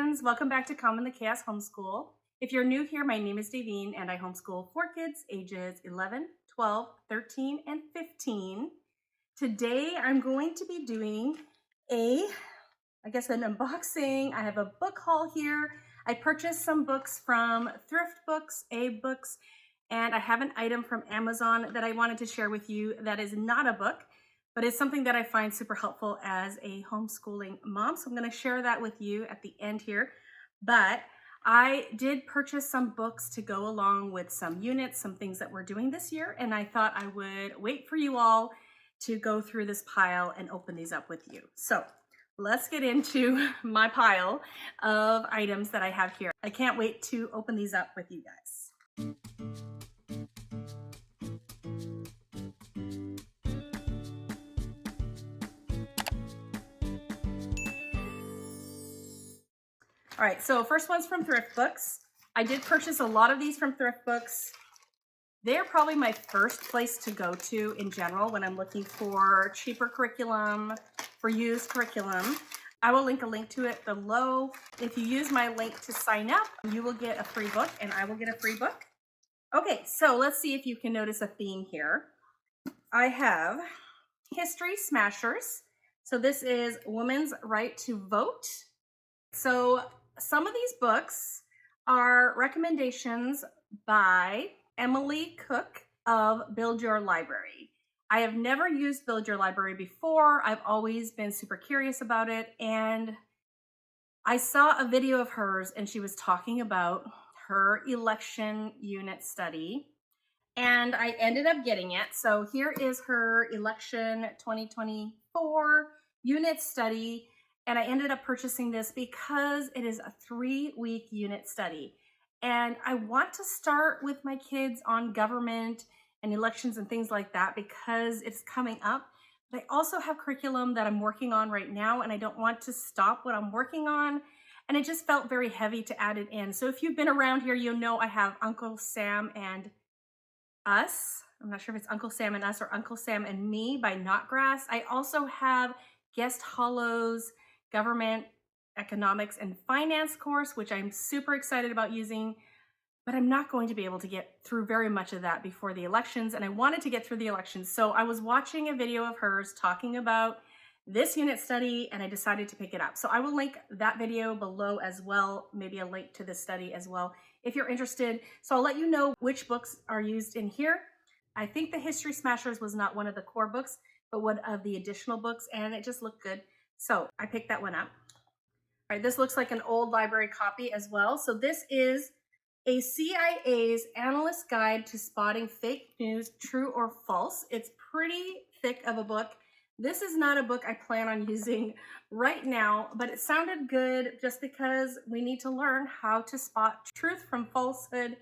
friends, welcome back to Calm in the Chaos Homeschool. If you're new here, my name is Davine and I homeschool 4 kids ages 11, 12, 13, and 15. Today I'm going to be doing an unboxing. I have a book haul here. I purchased some books from Thrift Books, Abe Books, and I have an item from Amazon that I wanted to share with you that is not a book, but it's something that I find super helpful as a homeschooling mom. So I'm going to share that with you at the end here. But I did purchase some books to go along with some units, some things that we're doing this year. And I thought I would wait for you all to go through this pile and open these up with you. So let's get into my pile of items that I have here. I can't wait to open these up with you guys. All right, so first one's from Thrift Books. I did purchase a lot of these from Thrift Books. They're probably my first place to go to in general when I'm looking for cheaper curriculum, for used curriculum. I will link a link to it below. If you use my link to sign up, you will get a free book and I will get a free book. Okay, so let's see if you can notice a theme here. I have History Smashers. So this is Women's Right to Vote. So some of these books are recommendations by Emily Cook of Build Your Library. I have never used Build Your Library before. I've always been super curious about it. And I saw a video of hers and she was talking about her election unit study. And I ended up getting it. So here is her election 2024 unit study. And I ended up purchasing this because it is a 3-week unit study. And I want to start with my kids on government and elections and things like that because it's coming up. But I also have curriculum that I'm working on right now and I don't want to stop what I'm working on. And it just felt very heavy to add it in. So if you've been around here, you'll know I have Uncle Sam and Us. I'm not sure if it's Uncle Sam and Us or Uncle Sam and Me by Knotgrass. I also have Guest Hollow's Government, Economics, and Finance course, which I'm super excited about using, but I'm not going to be able to get through very much of that before the elections, and I wanted to get through the elections. So I was watching a video of hers talking about this unit study, and I decided to pick it up. So I will link that video below as well, maybe a link to this study as well, if you're interested. So I'll let you know which books are used in here. I think the History Smashers was not one of the core books, but one of the additional books, and it just looked good. So I picked that one up. All right, this looks like an old library copy as well. So this is a CIA's Analyst Guide to Spotting Fake News, True or False. It's pretty thick of a book. This is not a book I plan on using right now, but it sounded good just because we need to learn how to spot truth from falsehood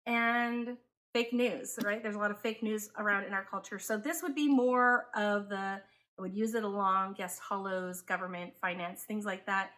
and fake news, right? There's a lot of fake news around in our culture. So this would be more of I would use it along Guest Hollow's, Government, Finance, things like that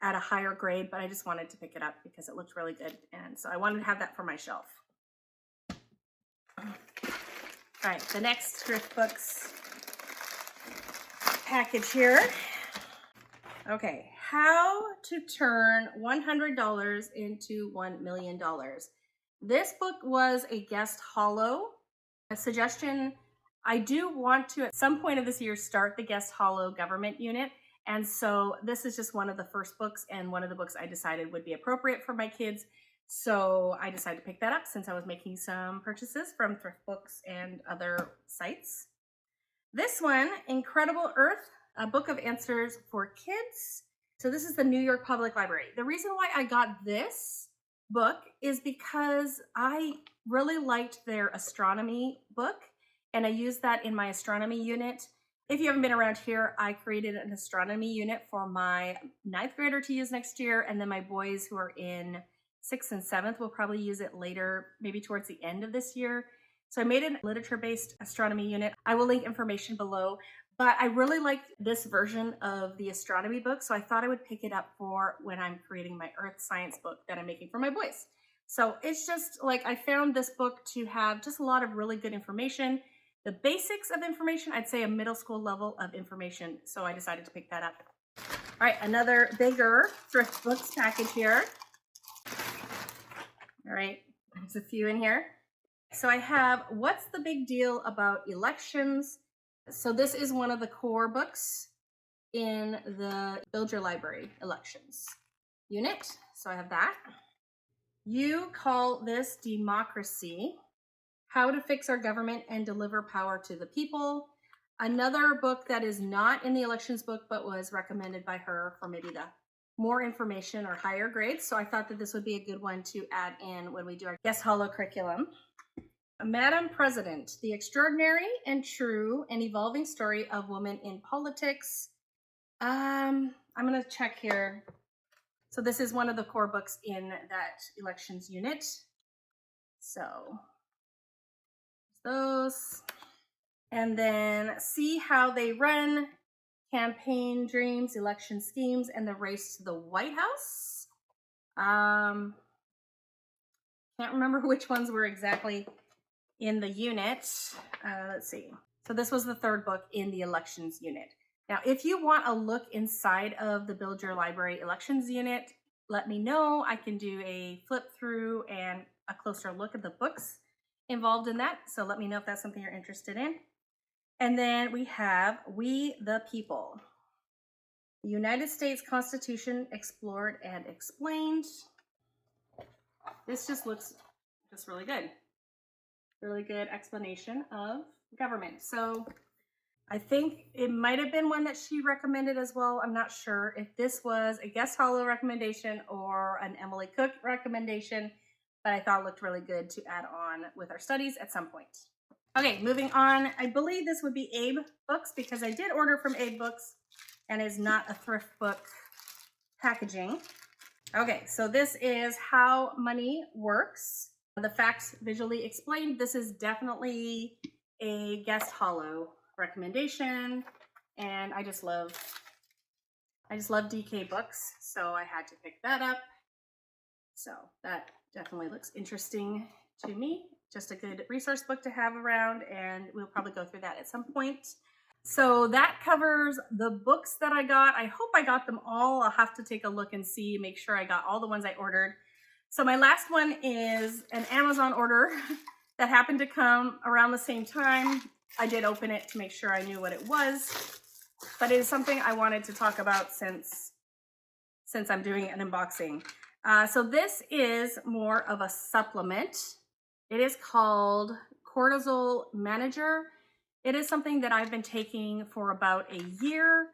at a higher grade, but I just wanted to pick it up because it looked really good. And so I wanted to have that for my shelf. All right, the next Thrift Books package here. Okay, how to turn $100 into $1 million. This book was a Guest Hollow, a suggestion. I do want to, at some point of this year, start the Guest Hollow Government unit. And so this is just one of the first books and one of the books I decided would be appropriate for my kids. So I decided to pick that up since I was making some purchases from Thrift Books and other sites. This one, Incredible Earth, a book of answers for kids. So this is the New York Public Library. The reason why I got this book is because I really liked their astronomy book. And I used that in my astronomy unit. If you haven't been around here, I created an astronomy unit for my 9th grader to use next year. And then my boys who are in 6th and 7th will probably use it later, maybe towards the end of this year. So I made a literature-based astronomy unit. I will link information below. But I really liked this version of the astronomy book. So I thought I would pick it up for when I'm creating my earth science book that I'm making for my boys. So it's just like I found this book to have just a lot of really good information. The basics of information, I'd say a middle school level of information. So I decided to pick that up. All right, another bigger thrift books package here. All right, there's a few in here. So I have What's the Big Deal About Elections? So this is one of the core books in the Build Your Library Elections unit. So I have that. You Call This Democracy: How to Fix Our Government and Deliver Power to the People. Another book that is not in the elections book, but was recommended by her for maybe the more information or higher grades. So I thought that this would be a good one to add in when we do our guest holo curriculum. Madam President: The Extraordinary and True and Evolving Story of Women in Politics. I'm going to check here. So this is one of the core books in that elections unit. So those. And then See How They Run: Campaign Dreams, Election Schemes, and the Race to the White House. Can't remember which ones were exactly in the unit. Let's see. So this was the third book in the elections unit. Now, if you want a look inside of the Build Your Library elections unit, let me know. I can do a flip through and a closer look at the books involved in that. So let me know if that's something you're interested in. And then we have We the People: The United States Constitution Explored and Explained. This just looks really good. Really good explanation of government. So I think it might have been one that she recommended as well. I'm not sure if this was a guest holo recommendation or an Emily Cook recommendation, but I thought it looked really good to add on with our studies at some point. Okay, moving on. I believe this would be Abe Books because I did order from Abe Books and is not a thrift book packaging. Okay, so this is How Money Works: The Facts Visually Explained. This is definitely a guest holo recommendation, and I just love DK books, so I had to pick that up. So that definitely looks interesting to me. Just a good resource book to have around, and we'll probably go through that at some point. So that covers the books that I got. I hope I got them all. I'll have to take a look and see, make sure I got all the ones I ordered. So my last one is an Amazon order that happened to come around the same time. I did open it to make sure I knew what it was, but it is something I wanted to talk about since I'm doing an unboxing. So this is more of a supplement. It is called Cortisol Manager. It is something that I've been taking for about a year.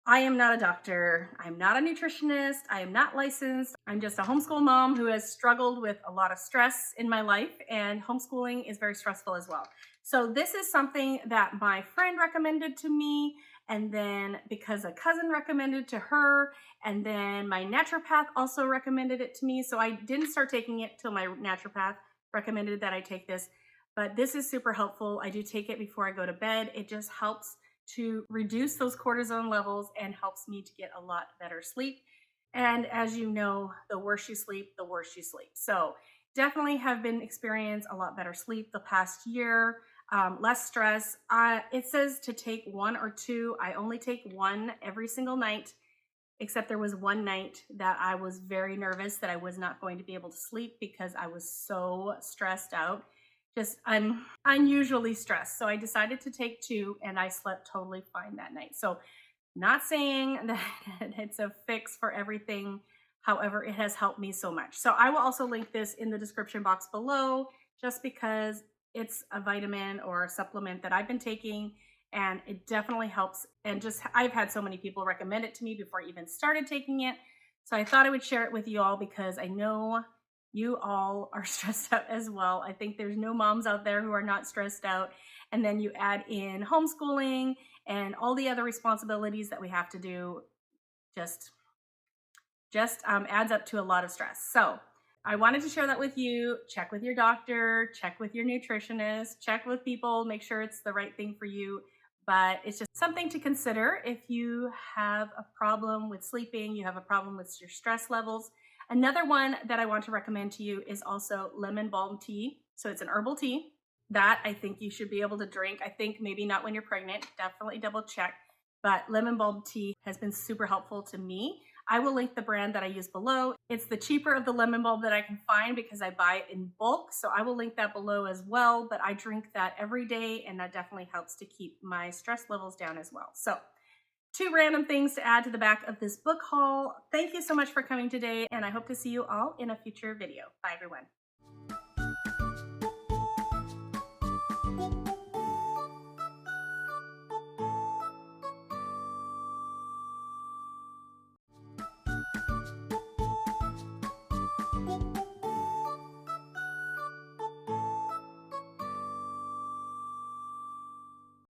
I am not a doctor. I'm not a nutritionist. I am not licensed. I'm just a homeschool mom who has struggled with a lot of stress in my life, and homeschooling is very stressful as well. So this is something that my friend recommended to me, and then because a cousin recommended to her, and then my naturopath also recommended it to me. So I didn't start taking it till my naturopath recommended that I take this, but this is super helpful. I do take it before I go to bed. It just helps to reduce those cortisone levels and helps me to get a lot better sleep. And as you know, the worse you sleep, the worse you sleep. So definitely have been experiencing a lot better sleep the past year, less stress. It says to take 1 or 2. I only take 1 every single night, except there was one night that I was very nervous that I was not going to be able to sleep because I was so stressed out. Just I'm unusually stressed. So I decided to take 2 and I slept totally fine that night. So not saying that it's a fix for everything. However, it has helped me so much. So I will also link this in the description box below just because it's a vitamin or a supplement that I've been taking and it definitely helps. And just I've had so many people recommend it to me before I even started taking it. So I thought I would share it with you all because I know you all are stressed out as well. I think there's no moms out there who are not stressed out. And then you add in homeschooling and all the other responsibilities that we have to do, just adds up to a lot of stress. So I wanted to share that with you. Check with your doctor, check with your nutritionist, check with people, make sure it's the right thing for you. But it's just something to consider if you have a problem with sleeping, you have a problem with your stress levels. Another one that I want to recommend to you is also lemon balm tea. So it's an herbal tea that I think you should be able to drink. I think maybe not when you're pregnant, definitely double check. but lemon balm tea has been super helpful to me. I will link the brand that I use below. It's the cheaper of the lemon balm that I can find because I buy it in bulk. So I will link that below as well, but I drink that every day and that definitely helps to keep my stress levels down as well. So 2 random things to add to the back of this book haul. Thank you so much for coming today, and I hope to see you all in a future video. Bye everyone.